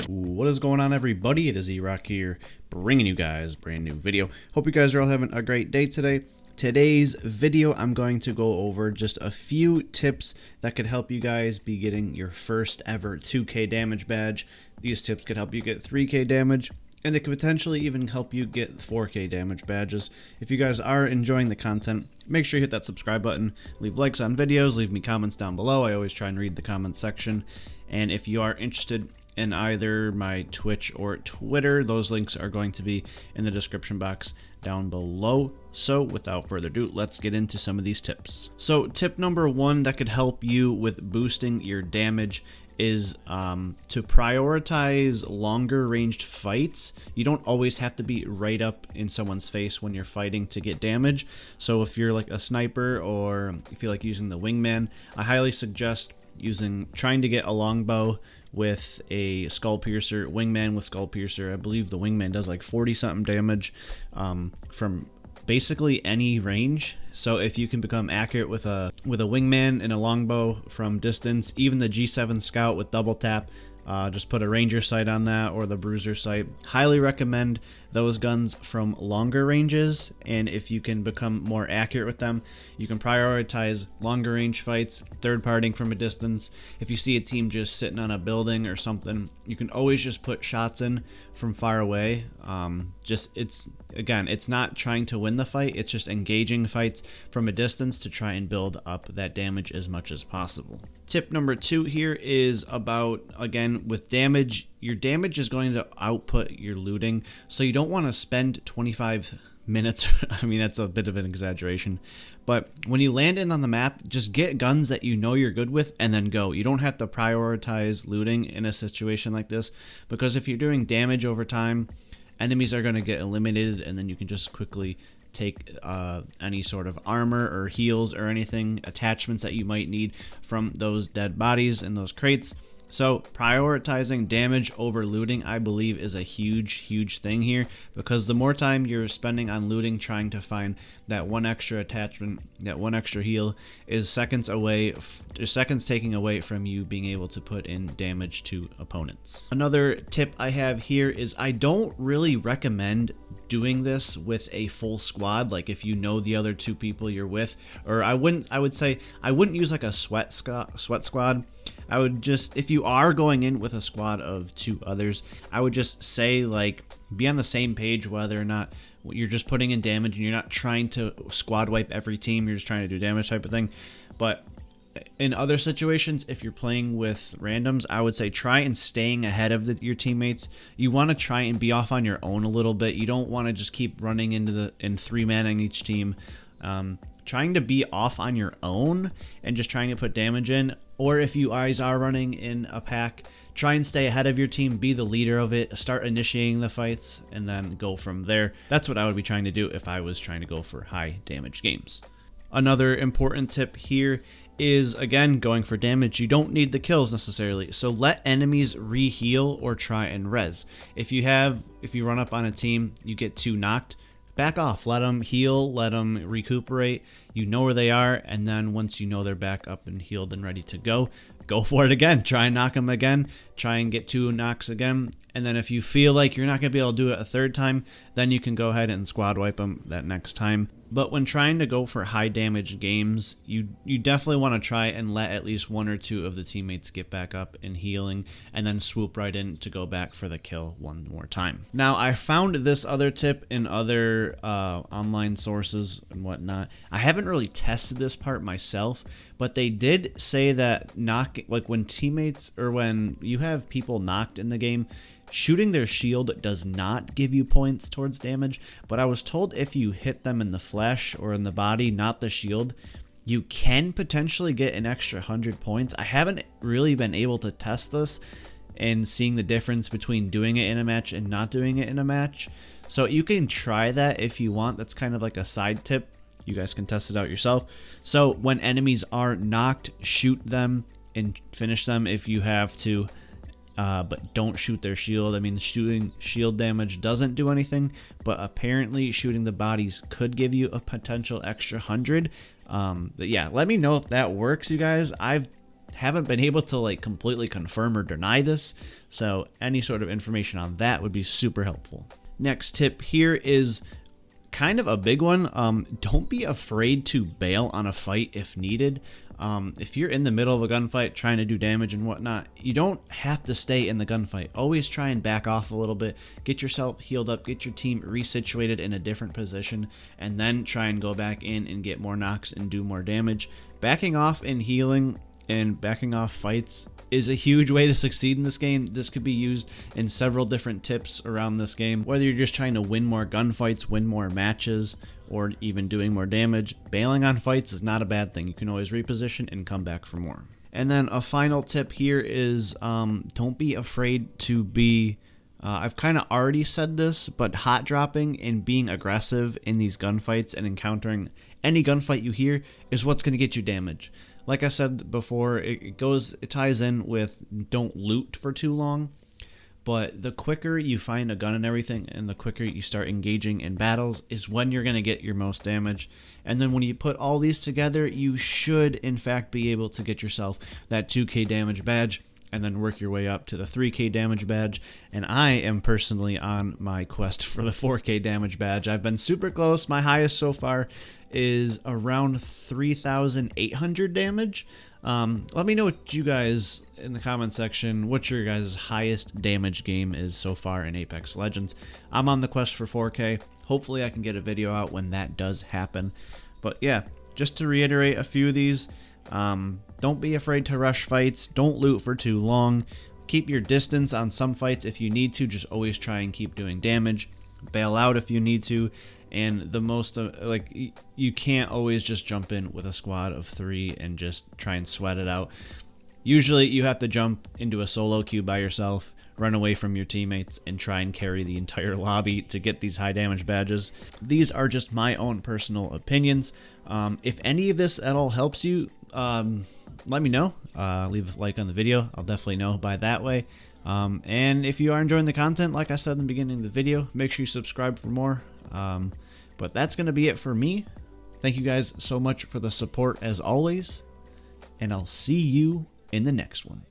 What is going on, everybody? It is Erock here, bringing you guys a brand new video. Hope you guys are all having a great day today. Today's video, I'm going to go over just a few tips that could help you guys be getting your first ever 2k damage badge. These tips could help you get 3k damage, and they could potentially even help you get 4k damage badges. If you guys are enjoying the content, make sure you hit that subscribe button, leave likes on videos, leave me comments down below. I always try and read the comment section. And if you are interested in either my Twitch or Twitter, those links are going to be in the description box down below. So without further ado, let's get into some of these tips. So tip number one that could help you with boosting your damage is to prioritize longer ranged fights. You don't always have to be right up in someone's face when you're fighting to get damage. So if you're like a sniper or if you like using the wingman, I highly suggest trying to get a longbow with a skull piercer, wingman with skull piercer. I believe the wingman does like 40 something damage from basically any range. So if you can become accurate with a wingman and a longbow from distance, even the G7 Scout with double tap, just put a ranger sight on that or the bruiser sight. Highly recommend those guns from longer ranges, and if you can become more accurate with them, you can prioritize longer range fights, third partying from a distance. If you see a team just sitting on a building or something, you can always just put shots in from far away. It's not trying to win the fight, it's just engaging fights from a distance to try and build up that damage as much as possible. Tip number two here is about, again, with damage, your damage is going to output your looting, so you don't want to spend 25 minutes. I mean, that's a bit of an exaggeration, but when you land in on the map, just get guns that you know you're good with and then go. You don't have to prioritize looting in a situation like this, because if you're doing damage over time, enemies are going to get eliminated, and then you can just quickly take any sort of armor or heals or anything, attachments that you might need from those dead bodies in those crates. So prioritizing damage over looting, I believe, is a huge thing here, because the more time you're spending on looting trying to find that one extra attachment, that one extra heal, is seconds taking away from you being able to put in damage to opponents. Another tip I have here is I don't really recommend doing this with a full squad. Like if you know the other two people you're with, or I would say I wouldn't use like a sweat squad. I would just, if you are going in with a squad of two others, I would just say, like, be on the same page whether or not you're just putting in damage and you're not trying to squad wipe every team, you're just trying to do damage type of thing. But in other situations, if you're playing with randoms, I would say try and staying ahead of your teammates. You want to try and be off on your own a little bit. You don't want to just keep running in three-man on each team. Trying to be off on your own and just trying to put damage in, or if you guys are running in a pack, try and stay ahead of your team, be the leader of it, start initiating the fights, and then go from there. That's what I would be trying to do if I was trying to go for high damage games. Another important tip here is, again, going for damage. You don't need the kills necessarily, so let enemies re-heal or try and res. If you run up on a team, you get too knocked, back off, let them heal, let them recuperate. You know where they are, and then once you know they're back up and healed and ready to go for it again. Try and knock them again, try and get 2 knocks again, and then if you feel like you're not going to be able to do it a third time, then you can go ahead and squad wipe them that next time. But when trying to go for high damage games, you definitely want to try and let at least 1 or 2 of the teammates get back up and healing, and then swoop right in to go back for the kill one more time. Now, I found this other tip in other online sources and whatnot. I haven't really tested this part myself, but they did say that when teammates, or when you have people knocked in the game, shooting their shield does not give you points towards damage, but I was told if you hit them in the flesh or in the body, not the shield, you can potentially get an extra 100 points. I haven't really been able to test this and seeing the difference between doing it in a match and not doing it in a match. So you can try that if you want. That's kind of like a side tip. You guys can test it out yourself. So when enemies are knocked, shoot them and finish them if you have to. But don't shoot their shield. I mean, shooting shield damage doesn't do anything, but apparently shooting the bodies could give you a potential extra 100. But yeah, let me know if that works, you guys. I've haven't been able to like completely confirm or deny this, so any sort of information on that would be super helpful. Next tip here is kind of a big one. Don't be afraid to bail on a fight if needed. If you're in the middle of a gunfight trying to do damage and whatnot, you don't have to stay in the gunfight. Always try and back off a little bit, get yourself healed up, get your team resituated in a different position, and then try and go back in and get more knocks and do more damage. Backing off and healing and backing off fights is a huge way to succeed in this game. This could be used in several different tips around this game. Whether you're just trying to win more gunfights, win more matches, or even doing more damage, bailing on fights is not a bad thing. You can always reposition and come back for more. And then a final tip here is don't be afraid to be, I've kind of already said this, but hot dropping and being aggressive in these gunfights and encountering any gunfight you hear is what's going to get you damage. Like I said before, it ties in with don't loot for too long. But the quicker you find a gun and everything, and the quicker you start engaging in battles, is when you're going to get your most damage. And then when you put all these together, you should in fact be able to get yourself that 2k damage badge, and then work your way up to the 3k damage badge. And I am personally on my quest for the 4k damage badge. I've been super close. My highest so far is around 3,800 damage. Let me know what you guys in the comment section, what your guys' highest damage game is so far in Apex Legends. I'm on the quest for 4k. Hopefully I can get a video out when that does happen. But yeah, just to reiterate a few of these, don't be afraid to rush fights. Don't loot for too long. Keep your distance on some fights if you need to. Just always try and keep doing damage. Bail out if you need to. And the most, you can't always just jump in with a squad of 3 and just try and sweat it out. Usually you have to jump into a solo queue by yourself, run away from your teammates, and try and carry the entire lobby to get these high damage badges. These are just my own personal opinions. If any of this at all helps you, let me know. Leave a like on the video. I'll definitely know by that way. And if you are enjoying the content, like I said in the beginning of the video, make sure you subscribe for more. But that's going to be it for me. Thank you guys so much for the support as always, and I'll see you in the next one.